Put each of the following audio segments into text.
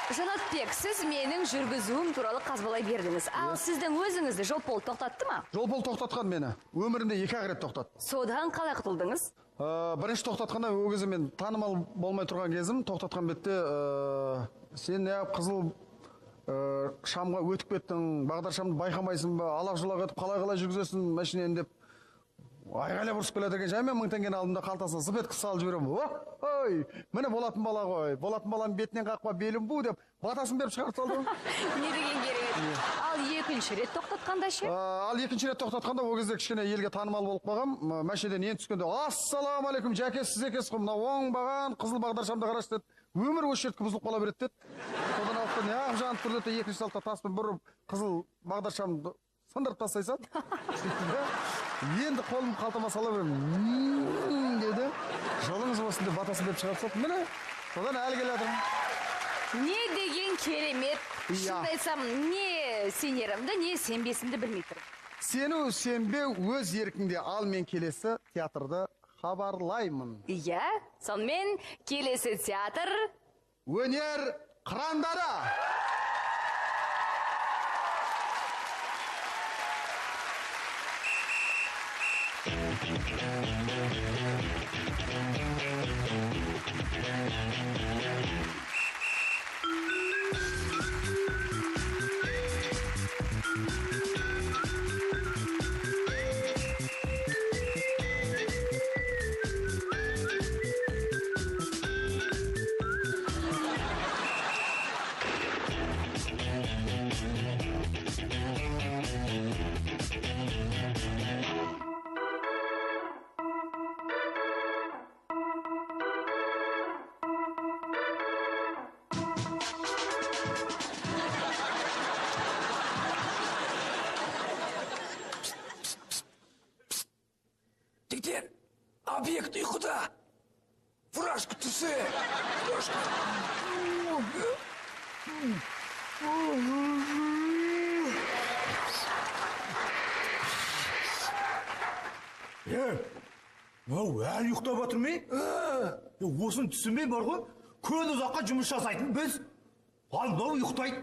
Жанатбек, сіз менің жүргізуім туралы қазбалай бердіңіз. Ал сіздің өзіңізді жол-пол тоқтатты ма? Жол-пол тоқтатқан мені. Өмірімде 2 рет тоқтатты. Содан қалай құтылдыңыз? Бірінші тоқтатқанда ол кезде мен танымал болмай тұрған кезім, тоқтатқан бетте сен неғып қызыл шамға өтіп кеттің, бағдаршамды байқамайсың ба, алақ-жұлақ етіп қалай жүргізесің машинені деп айғайлап ұрысып келеді екен. Мен 1000 теңгені алдым да қалтасына зып еткізіп салып жіберемін. Ой, міне болатын бала ғой. Болатын баланың бетінен қақпа белім бу деп батасын беріп шығарып салды. Не деген керек? Ал екінші рет тоқтатқанда ше? Ал екінші рет тоқтатқанда ол кезде кішкене елге танымал болып қалғам. Машинеден енді түскенде ассалаумағалейкум, жәке сіз екенсіз ғой, мына оңбаған қызыл бағдаршамды қарашы деді. Өмір осы жердікі бұзылып қала береді деді. Содан алып неғып жанып тұр деді, екінші салтта таспен бұрып қызыл бағдаршамды сындырып тастай салды. Енді қолым қалтама сала беремін деді. Жолыңыз болсын деп батасын беріп шығарып салды. Міне содан әлі келе жатырмын. Не деген керемет. Шынымды айтсам, не сенерімді, не сенбесімді білмей тұрмын. Сену сенбе өз еркіңде, ал мен келесі театрды хабарлаймын. Иә, сонымен келесі театр Өнер қырандары. Объект ұйқыда. Фуражка түсі. Фуражка. Әлі ұйықтап отыр ме? Осыны түсінбей бар ғой. Күн ұзаққа жұмыс жасайтын біз. Ал мынау ұйықтайды.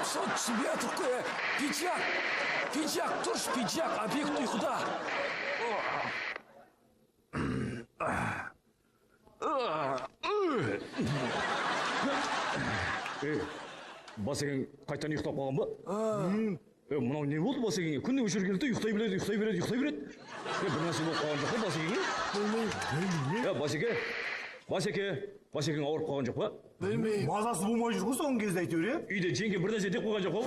Соны түсінбей атыр қой. Пиджак, тұрш пиджак. Объект ұйқыда. Басекең қайтан ұйықтап қалған ба? Мынау не болды Басекеңе? Күнде өшір келді, ұйықтай береді. Бір нәрсе болып қалған жоқ па Басекеңе? Басекең ауырып қалған жоқ па? Білмеймін. Мазасы болмай жүр ғой соңғы кезде әйтеуір, иә? Үйде жеңге бір нәрсе деп қойған жоқ па?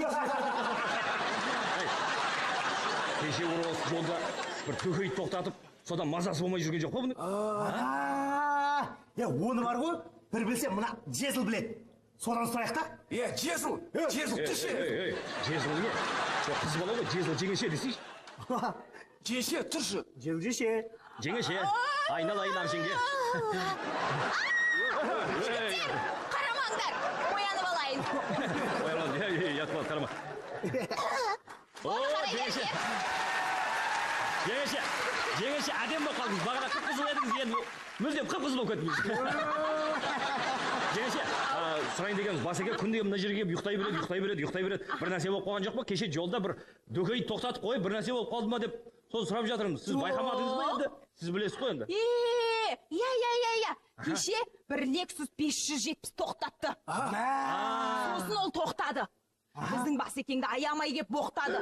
Кеше оралып жолда бір төкейді тоқтатып, содан мазасы болмай жүрген жоқ па бұның? Оны бар ғой, бір білсем мына Жезл біледі. Содан сұрайық та? Жезл түсі. Жезл не? Қыз бала ғой, Жезл жеңеше десейші. Жеңеше тұршы. Жезл жеше. Жеңеше, айналайын аршенге. жігіттер, қарамаңдар, оянып алайын. Ятпал, қарама. Жеңеше, әдем болып қалдыңыз. Бағана қып-қызыл едіңіз, енді мүлдем қып-қызыл болып кеттіңіз. Жеңеше, сұрайын дегеніміз, Басеке күнде мына жерге ұйықтай береді. Бір нәрсе болып қалған жоқ па? Кеше жолда бір дөкейді тоқтатып қойып, бір нәрсе болып қалды ма деп соны сұрап жатырмыз. Сіз байқамадыңыз ба енді? Сіз білесіз қой енді. Кеше бір Lexus 570 тоқтатты. Сосын ол тоқтады. Біздің Басекеңді аямай кеп боқтады.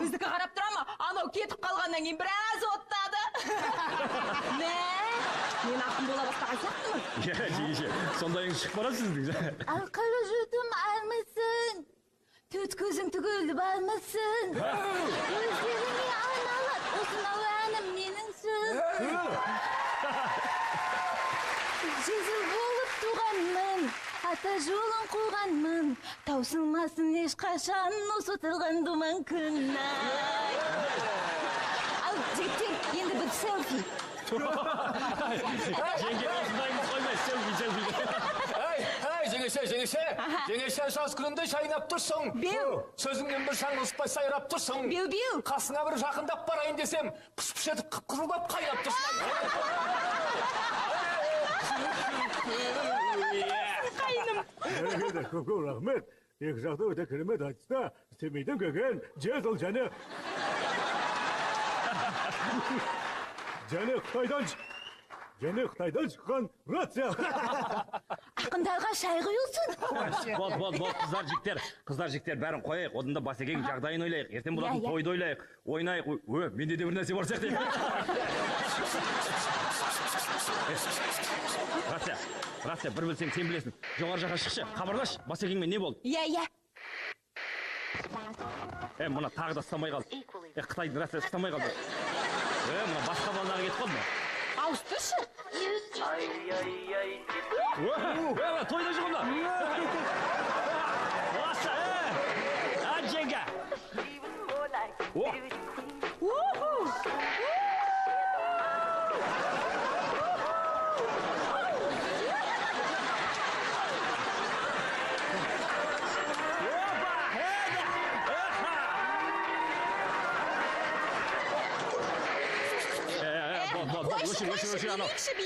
Біздікі қарап тұра ма? Анау кетіп қалғаннан кейін біраз оттады. Мен ақын бола бастаған сияқтымын. Жеңеше, сондайың шығып барады сіздің. Алқалы жұтым армысың? Төт көзің түгілі бармысың? Өздеріңе айналат, осынау әнім меніңсің. Жезл болып туғанмын, ата жолын қуғанмын, таусылмасын ешқашан осы тұрған думан күн. Ал жігіттер, енді бір селфи. Жеңге осындаймыз қоймай, селфи. Жеңеше жаз күнінде шайнап тұрсың. Сөзіңнен бір шаң ұспай сайрап тұрсың. Қасыңа бір жақындап барайын десем, пұш-пұш етіп қып-қызылдап қайнап тұрсың. Қайным. Бәрекелді, көп рахмет. Екі жақта өте керемет айтыста. Семейден келген Жезл және Қытайдан шыққан рация. Ақындарға шай құйылсын. Болды, қыздар жігіттер бәрін қояйық. Одан да Басекең жағдайын ойлайық. Ертең болатын тойды ойлайық. Ойнайық. Менде де бір нәрсе бар сияқты. Рация, бір білсең сен білесің. Жоғары жаққа шықшы, хабарлаш. Басекеңмен не болды? Иә. Мұна тағы да ұстамай қалды. Қытайдың рациясы ұстамай қалды. Мұна басқа балаларға кетіп қалды ма? Ауыстыршы. Тойда жүр мұнда. Осы, жеңге.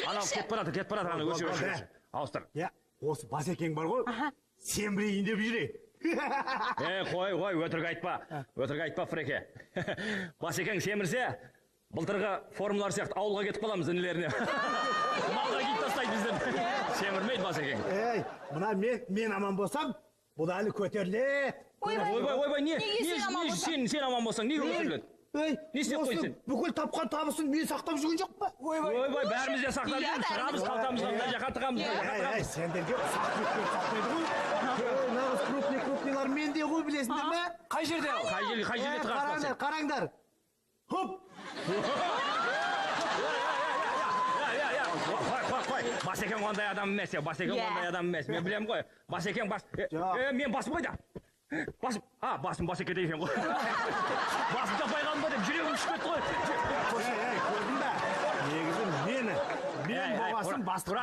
Анау кетіп барады, анау өшір. Ауыстыр. Осы Басекең бар ғой, сен білейін деп жүре. Қой, өтірік айтпа, Фреке. Басекең семірсе, былтырғы формулар сияқты ауылға кетіп қаламыз інілеріне. Малға киіп тастайды бізден. Семірмейді Басекең. Мына мен аман болсам, бұл әлі көтеріледі. Ойбай, не сен аман болсаң, неге көтеріледі? Не істеп қойсың? Бүкіл тапқан табысын мен сақтап жүрген жоқ па? Ойбай, бәріміз де сақтап жүрміз. Шығамыз, қалтамызға мына жаққа тығамыз. Сендерге ұсақ кетпен сақтайды ғой. Нағыз крупныйлар менде ғой, білесіңдер ме? Қай жерде тығасың? Қараңдар. Хоп! Қой, Басекең ондай адам емес, мен білем ғой. Басекең мен басым қойда. Басым Басеке дейсен ғой. Басым тапай қалым ба деп жүрегім үшіп кетті ғой. Көрдің ба? Негізі мен болғасын бастық.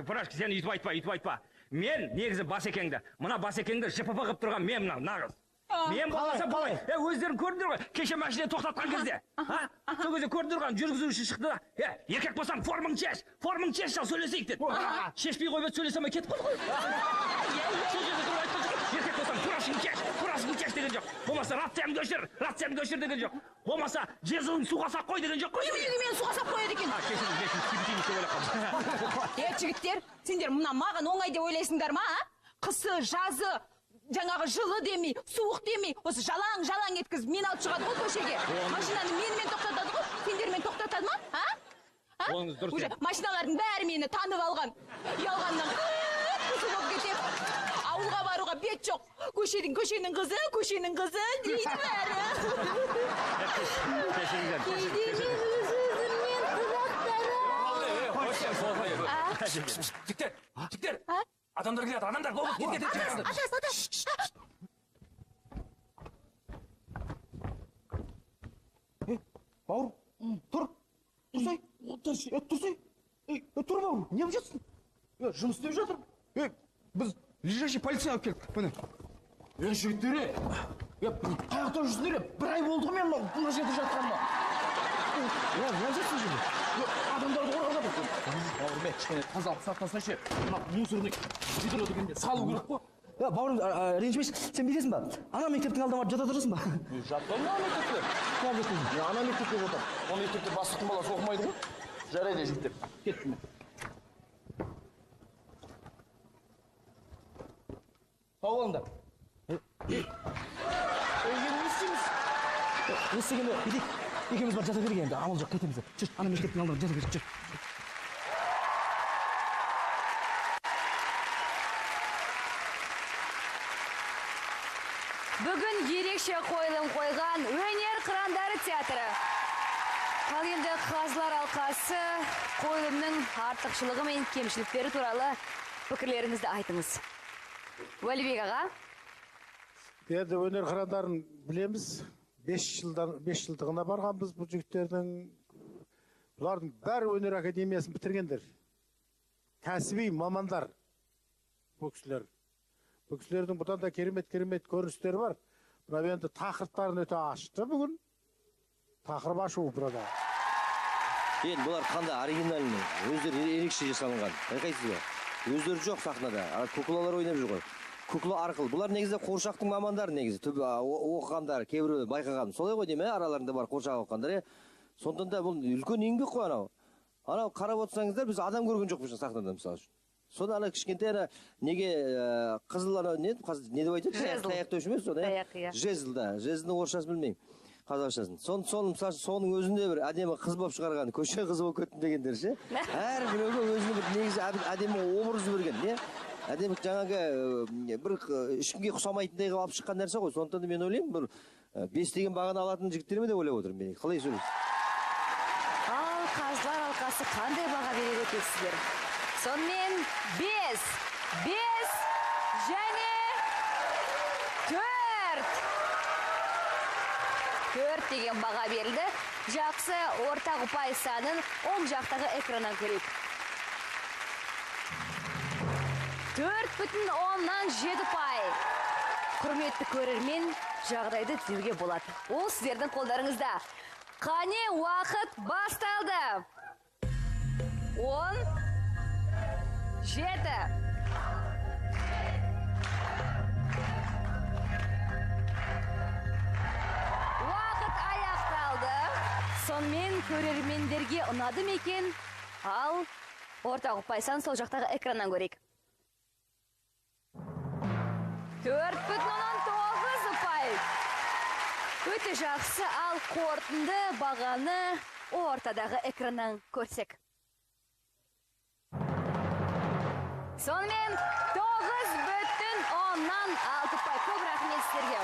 Пурашка, сен үйтіп айтпа. Мен негізі Басекеңді, мына Басекеңді ЖПП қып тұрған мен мына нағыз. Мен болмаса болай. Өздерің көрдіңдер ғой, кеше машина тоқтатқан кезде. Сол кезде көрдіңдер ғой, жүргізуші шықты да. Еркек болсаң формың шеш шал сөйлесейік деді. Шешпей қойып сөйлесем кетіп қалды ғой. Сол жерде тұрып айтқан жоқ. Еркек болсаң турашын кеш деген жоқ. Болмаса рацияңды өшір деген жоқ. Болмаса жезлін суға сап қой деген жоқ. Неге мен суға сап қояды екен? Жігіттер, сендер мына маған оңай деп ойлайсыңдар ма? Қысы, жазы, жаңағы жылы демей, суық демей, осы жалаң еткіз мен алып шығады ғой көшеге. Машинаны менімен тоқтатады ғой, сендермен тоқтатады ма? Машиналардың бәрі мені танып алған. Ұялғаннан қызы болып кетем. Ауылға баруға бет жоқ. Көшенің қызы дейді бәрі. Жігіттер, адамдар келеді, адамдар кет. Бауыр, тұр. Тұрсай. Тұр бауыр, не болып жатсың? Жұмыс істеп жатыр. Біз лежащий полиция алып келдік. Міне. Жігіттер, Қаяқта жүрсіңдер? Бір ай болды ғой мен мына жерде жатқаныма. Не жатсың жерде? Адамдарды қорғап жатыр. бауырым, кішкене тазалық сақтасайшы. Мына мусорный ведро дегенде салу керек қой. Бауырым, ренжімейсің, сен білесің ба? Ана мектептің алдына барып жата тұрасың ба? Жатпаймын ана мектепте. Ана мектепте жатам. Ол мектепте бастықтың баласы оқымайды ғой. Жарайды жігіттер. Кеттім. Сау болыңдар. Не істейміз? Не істегенде, бетейік. Екеуміз бар жата берген енді, амал жоқ, кетеміз. Жүр, ана мектептің алдына жата берген, жүр. Бүгін ерекше қойылым қойған өнер қырандары театры. Ал енді қазылар алқасы қойылымның артықшылығы мен кемшіліктері туралы пікірлеріңізді айтыңыз. Уәлібек аға? Енді өнер қырандарын білеміз. 5 жылдығына барғанбыз бұл жігіттердің. Бұлардың бәрі өнер академиясын бітіргендер. Кәсіби мамандар бұл кісілер. Бұл кісілердің бұдан да керемет көріністері бар. Бірақ енді тақырыптарын өте ашты бүгін. Тақырып ашу burada. Енді бұлар қандай оригинальный, өздері ерекше жасалынған. Байқайсыз ба? өздері жоқ сахнада. Куклалар ойнап жүр ғой. Кукла арқылы. Бұлар негізі қуыршақтың мамандары негізі. Оқығандар, кейбір байқаған. Солай ғой деймін, араларында бар қуыршақ оқығандар. Сондықтан да бұл үлкен еңбек қой анау. Анау қарап отырсаңыздар, біз адам көрген жоқпыз сахнада мысалы үшін. Соны ана кішкентай неге қызыл ана не деп айтады? Таяқ деуші емес соны. Жезл да. Жезлдің орысшасын білмеймін. Қазақшасын. Соның өзінде бір әдемі қыз болып шығарған, көше қызы болып кеттім дегендер ше. Әр біреуге өзіне бір негізі әдемі образ берген, не? Әдемі жаңағы бір ешкімге ұқсамайтындай қылып алып шыққан нәрсе ғой. Сондықтан да мен ойлаймын, бір 5 деген бағаны алатын жігіттер ме деп ойлап отырмын мен. Қалай сөйлейсіз? Ал қазылар алқасы қандай баға берер екенсіздер? Сонымен 5 және 4 деген баға берілді. Жақсы, ортақ ұпай санын оң жақтағы экраннан көрейік. 4,7 ұпай. Құрметті көрермен, жағдайды түзеуге болады. Ол сіздердің қолдарыңызда. Қане уақыт басталды. 10, 7. Уақыт аяқталды. Сонымен көрермендерге ұнады ма екен? Ал ортақ ұпай санын сол жақтағы экраннан көрейік. 4,9 ұпай. Өте жақсы, ал қорытынды бағаны ортадағы экраннан көрсек. Сонымен 9,6 ұпай. Көп рахмет сіздерге.